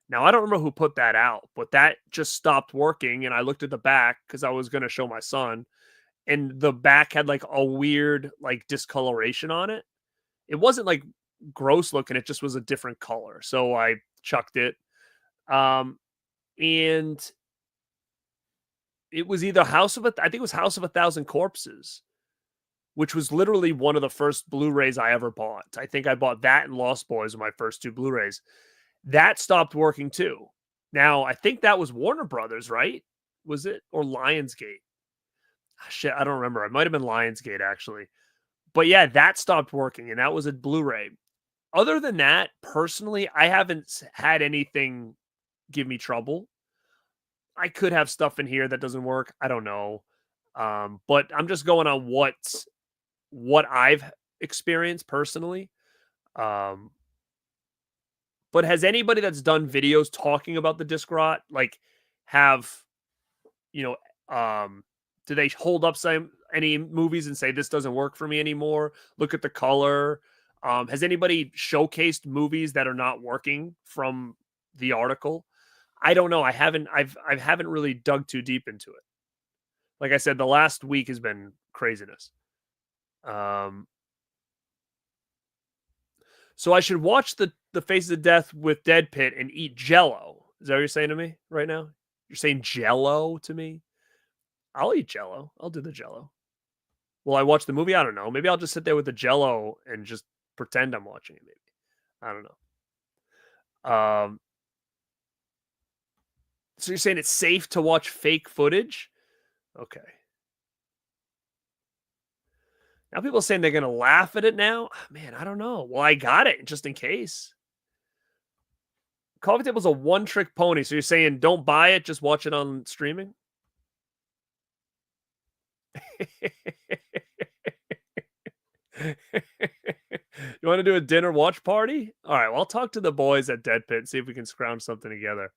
Now, I don't remember who put that out, but that just stopped working. And I looked at the back because I was going to show my son. And the back had like a weird like discoloration on it. It wasn't like gross looking. It just was a different color. So I chucked it. And it was either I think it was House of a Thousand Corpses, which was literally one of the first Blu-rays I ever bought. I think I bought that and Lost Boys were my first two Blu-rays. That stopped working too. Now, I think that was Warner Brothers, right? Was it? Or Lionsgate? Shit, I don't remember. It might have been Lionsgate, actually. But yeah, that stopped working, and that was a Blu-ray. Other than that, personally, I haven't had anything give me trouble. I could have stuff in here that doesn't work. I don't know. But I'm just going on what I've experienced personally. But has anybody that's done videos talking about the disc rot, like, do they hold up any movies and say this doesn't work for me anymore? Look at the color. Has anybody showcased movies that are not working from the article? I don't know. I haven't really dug too deep into it. Like I said, the last week has been craziness. So I should watch the Faces of Death with Dead Pit and eat Jello. Is that what you're saying to me right now? You're saying Jello to me? I'll eat Jello. I'll do the Jello. Will I watch the movie? I don't know. Maybe I'll just sit there with the Jello and just pretend I'm watching it. Maybe I don't know. So you're saying it's safe to watch fake footage? Okay. Now people are saying they're going to laugh at it now. Man, I don't know. Well, I got it just in case. Coffee Table's a one-trick pony. So you're saying don't buy it, just watch it on streaming? You want to do a dinner watch party? All right, well, I'll talk to the boys at Dead Pit and see if we can scrounge something together.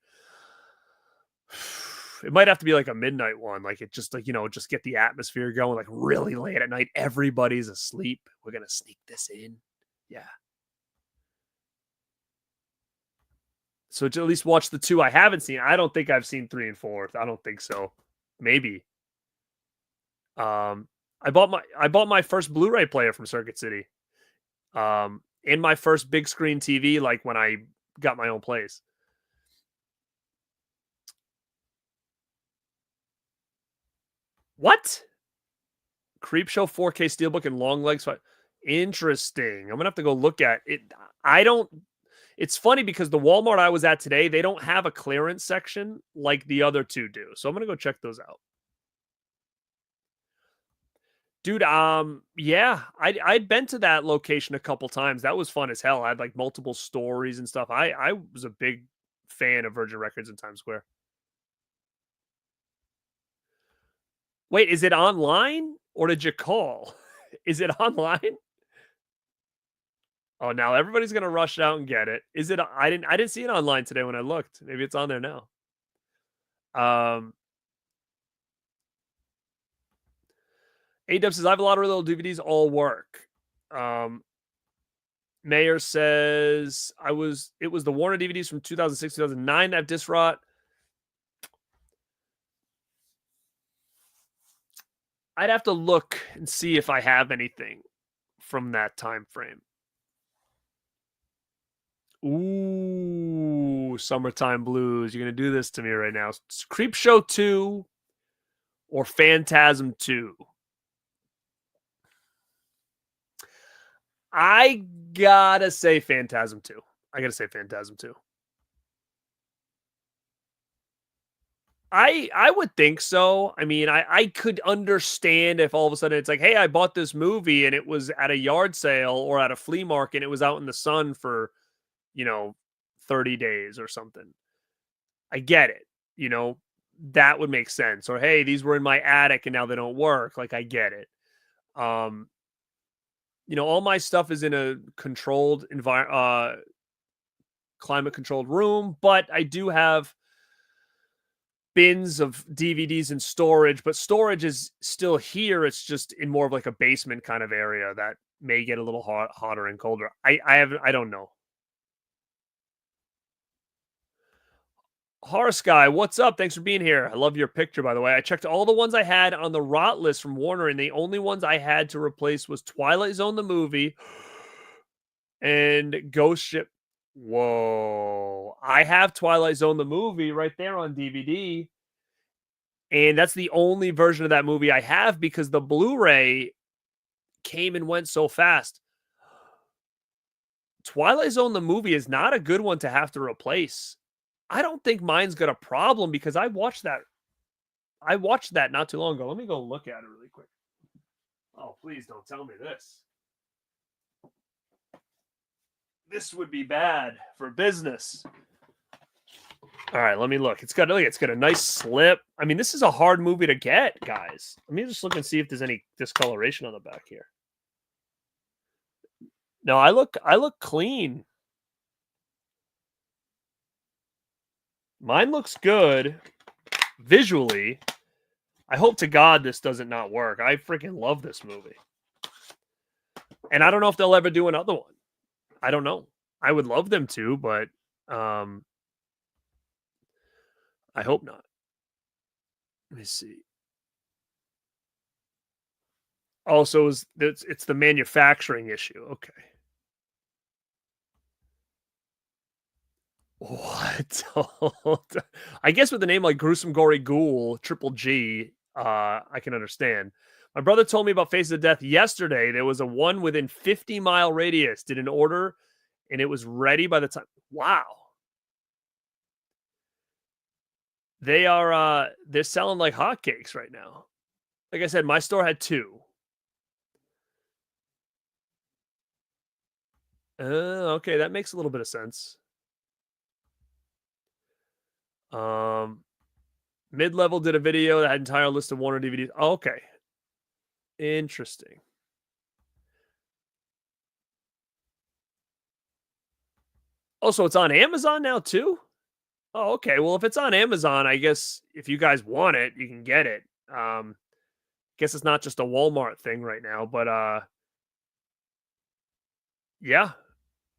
It might have to be like a midnight one, like it just like, just get the atmosphere going, like really late at night. Everybody's asleep. We're gonna sneak this in. Yeah. So to at least watch the 2 I haven't seen. I don't think I've seen 3 and 4. I don't think so. Maybe. I bought my first Blu-ray player from Circuit City. In my first big screen TV, like when I got my own place. What? Creepshow 4K Steelbook and long legs. Interesting. I'm gonna have to go look at it. It's funny because the Walmart I was at today, they don't have a clearance section like the other 2 do. So I'm gonna go check those out. Dude, yeah, I'd been to that location a couple times. That was fun as hell. I had like multiple stories and stuff. I was a big fan of Virgin Records in Times Square. Wait, is it online or did you call? Is it online? Oh, now everybody's gonna rush out and get it. Is it? I didn't see it online today when I looked. Maybe it's on there now. A-Dub says I have a lot of little DVDs. All work. Mayor says it was the Warner DVDs from 2006, 2009 that have disc rot. I'd have to look and see if I have anything from that time frame. Ooh, Summertime Blues. You're going to do this to me right now. Creepshow 2 or Phantasm 2? I gotta say Phantasm 2. I gotta say Phantasm 2. I would think so. I mean, I could understand if all of a sudden it's like, hey, I bought this movie and it was at a yard sale or at a flea market and it was out in the sun for, 30 days or something. I get it. That would make sense. Or hey, these were in my attic and now they don't work. Like I get it. All my stuff is in a controlled climate controlled room, but I do have bins of DVDs in storage, but storage is still here. It's just in more of like a basement kind of area that may get a little hotter and colder. I don't know. Horror Sky, what's up? Thanks for being here. I love your picture, by the way. I checked all the ones I had on the rot list from Warner, and the only ones I had to replace was Twilight Zone the movie and Ghost Ship. Whoa. I have Twilight Zone the movie right there on DVD. And that's the only version of that movie I have because the Blu-ray came and went so fast. Twilight Zone the movie is not a good one to have to replace. I don't think mine's got a problem because I watched that not too long ago. Let me go look at it really quick. Oh, please don't tell me this. This would be bad for business. All right, let me look. It's got a nice slip. I mean, this is a hard movie to get, guys. Let me just look and see if there's any discoloration on the back here. No, I look clean. Mine looks good visually. I hope to God this doesn't not work. I freaking love this movie. And I don't know if they'll ever do another one. I don't know. I would love them to, but I hope not. Let me see. Also, it's the manufacturing issue. Okay. What? I guess with a name like Gruesome Gory Ghoul, Triple G, I can understand. My brother told me about Faces of Death yesterday. There was a one within 50-mile radius. Did an order, and it was ready by the time. Wow, they're selling like hotcakes right now. Like I said, my store had two. Okay, that makes a little bit of sense. Um, Mid level did a video that had an entire list of Warner DVDs. Okay, interesting. Also, it's on Amazon now too. Oh, okay. Well, if it's on Amazon, I guess if you guys want it, you can get it. Guess it's not just a Walmart thing right now, but yeah,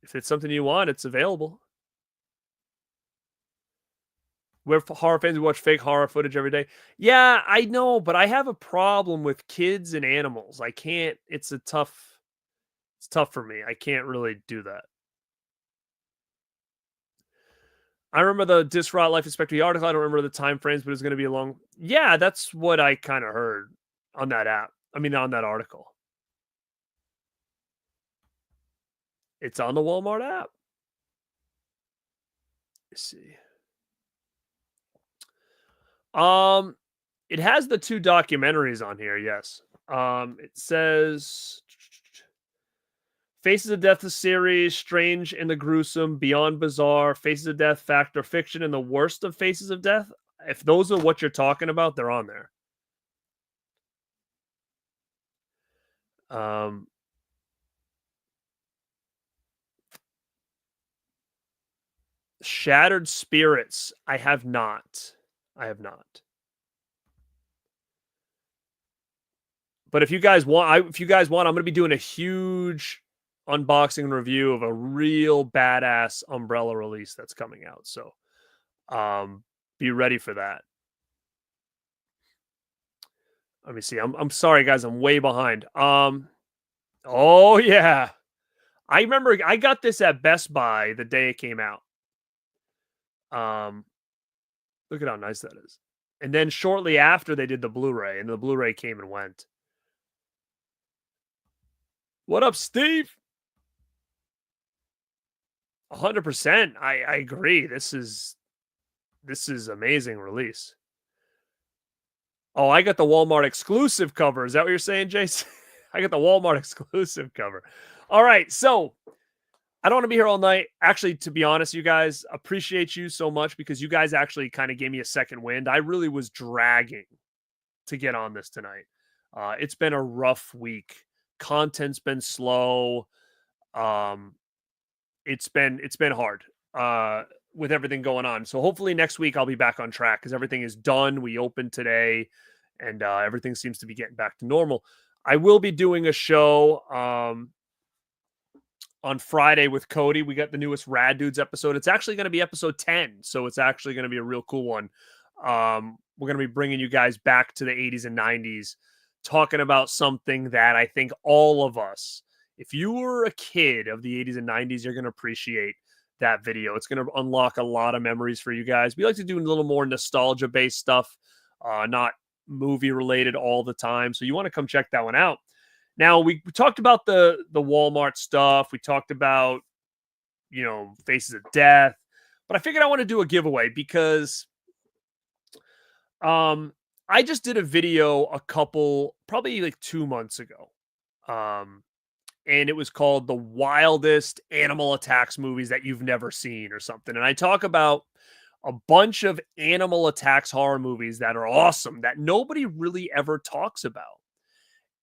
if it's something you want, it's available. We're horror fans. We watch fake horror footage every day. Yeah, I know, but I have a problem with kids and animals. I can't. It's tough for me. I can't really do that. I remember the Disrot Life Inspector article. I don't remember the time frames, but it's going to be a long. Yeah, that's what I kind of heard on that app. I mean, on that article. It's on the Walmart app. Let's see. Um, it has the two documentaries on here. Yes. It says Faces of Death, the series, Strange and the Gruesome, Beyond Bizarre, Faces of Death, Fact or Fiction, and the Worst of Faces of Death. If those are what you're talking about, they're on there. Um, Shattered Spirits. I have not. I have not. But if you guys want, I'm going to be doing a huge unboxing and review of a real badass Umbrella release that's coming out. So, be ready for that. Let me see. I'm sorry, guys. I'm way behind. Oh yeah, I remember I got this at Best Buy the day it came out. Look at how nice that is. And then shortly after they did the Blu-ray, and the Blu-ray came and went. What up, Steve? 100%. I agree. This is amazing release. Oh, I got the Walmart exclusive cover. Is that what you're saying, Jason? I got the Walmart exclusive cover. All right, so I don't want to be here all night. Actually, to be honest, you guys, appreciate you so much because you guys actually kind of gave me a second wind. I really was dragging to get on this tonight. It's been a rough week. Content's been slow. Um, it's been hard with everything going on. So hopefully next week I'll be back on track because everything is done. We opened today, and everything seems to be getting back to normal. I will be doing a show on Friday with Cody. We got the newest Rad Dudes episode. It's actually going to be episode 10, so it's actually going to be a real cool one. We're going to be bringing you guys back to the 80s and 90s, talking about something that I think all of us, if you were a kid of the 80s and 90s, you're going to appreciate that video. It's going to unlock a lot of memories for you guys. We like to do a little more nostalgia-based stuff, not movie-related all the time. So you want to come check that one out. Now, we talked about the Walmart stuff. We talked about, Faces of Death. But I figured I want to do a giveaway because I just did a video probably like 2 months ago. And it was called The Wildest Animal Attacks Movies That You've Never Seen or something. And I talk about a bunch of animal attacks horror movies that are awesome that nobody really ever talks about.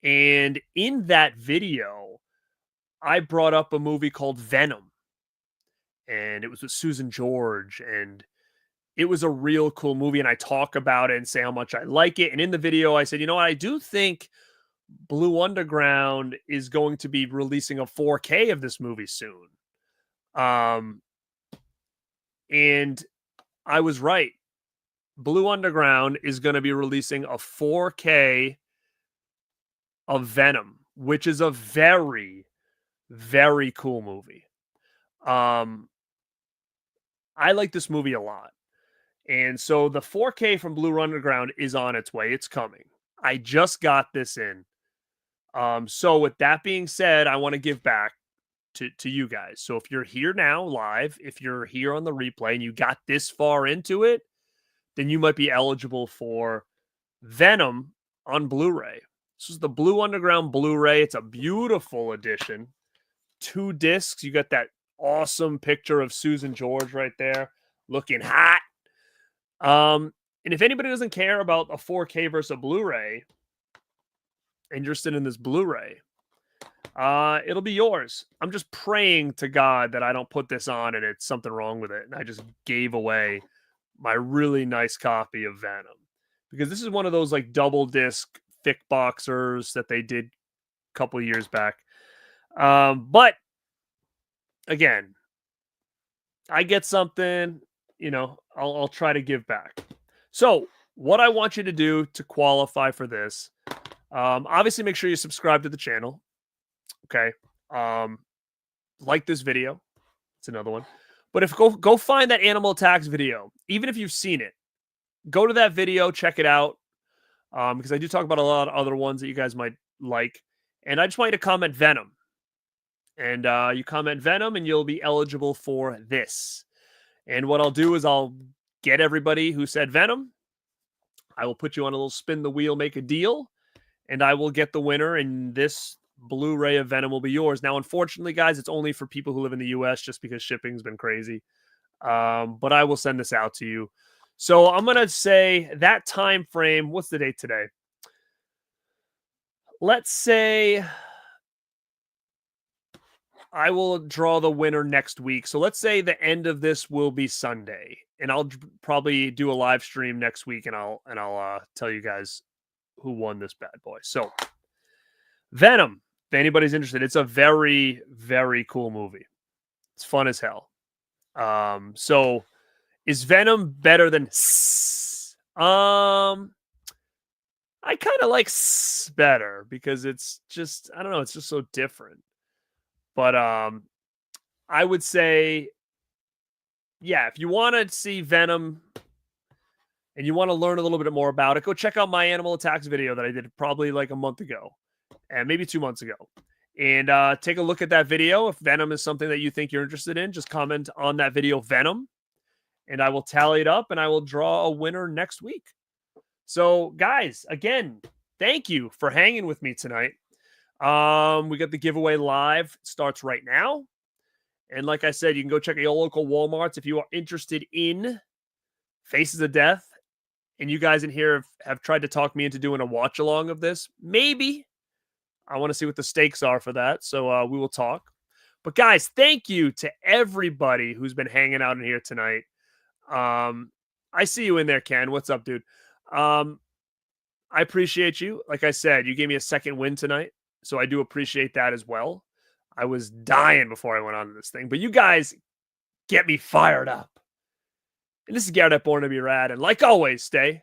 And in that video, I brought up a movie called Venom. And it was with Susan George. And it was a real cool movie. And I talk about it and say how much I like it. And in the video, I said, I do think Blue Underground is going to be releasing a 4K of this movie soon. And I was right. Blue Underground is going to be releasing a 4K of Venom, which is a very, very cool movie. I like this movie a lot. And so the 4K from Blue Underground is on its way. It's coming. I just got this in. So with that being said, I want to give back to you guys. So if you're here now live, if you're here on the replay and you got this far into it, then you might be eligible for Venom on Blu-ray. This is the Blue Underground Blu-ray. It's a beautiful edition. 2 discs. You got that awesome picture of Susan George right there looking hot. And if anybody doesn't care about a 4K versus a Blu-ray, interested in this Blu-ray, it'll be yours. I'm just praying to God that I don't put this on and it's something wrong with it. And I just gave away my really nice copy of Venom, because this is one of those like double disc thick boxers that they did a couple of years back. But again, I get something, I'll try to give back. So what I want you to do to qualify for this, obviously make sure you subscribe to the channel. Okay. Like this video. It's another one. But if go find that Animal Attacks video, even if you've seen it, go to that video, check it out. Because I do talk about a lot of other ones that you guys might like. And I just want you to comment Venom. And you comment Venom and you'll be eligible for this. And what I'll do is I'll get everybody who said Venom. I will put you on a little spin the wheel, make a deal. And I will get the winner, and this Blu-ray of Venom will be yours. Now, unfortunately, guys, it's only for people who live in the U.S. just because shipping's been crazy. But I will send this out to you. So I'm going to say that time frame. What's the date today? Let's say I will draw the winner next week. So let's say the end of this will be Sunday, and I'll probably do a live stream next week, and I'll tell you guys who won this bad boy. So Venom, if anybody's interested, it's a very, very cool movie. It's fun as hell. So is Venom better than I kind of like better because it's just, I don't know, it's just so different. But I would say, yeah, if you want to see Venom and you want to learn a little bit more about it, go check out my Animal Attacks video that I did probably like a month ago and maybe 2 months ago. And take a look at that video. If Venom is something that you think you're interested in, just comment on that video, Venom, and I will tally it up and I will draw a winner next week. So, guys, again, thank you for hanging with me tonight. We got the giveaway live. It starts right now. And like I said, you can go check out your local Walmarts if you are interested in Faces of Death. And you guys in here have tried to talk me into doing a watch along of this. Maybe. I want to see what the stakes are for that. So we will talk. But guys, thank you to everybody who's been hanging out in here tonight. I see you in there, Ken. What's up, dude? I appreciate you. Like I said, you gave me a second win tonight. So I do appreciate that as well. I was dying before I went on to this thing. But you guys get me fired up. And this is Garrett Born to be Rad. And like always, stay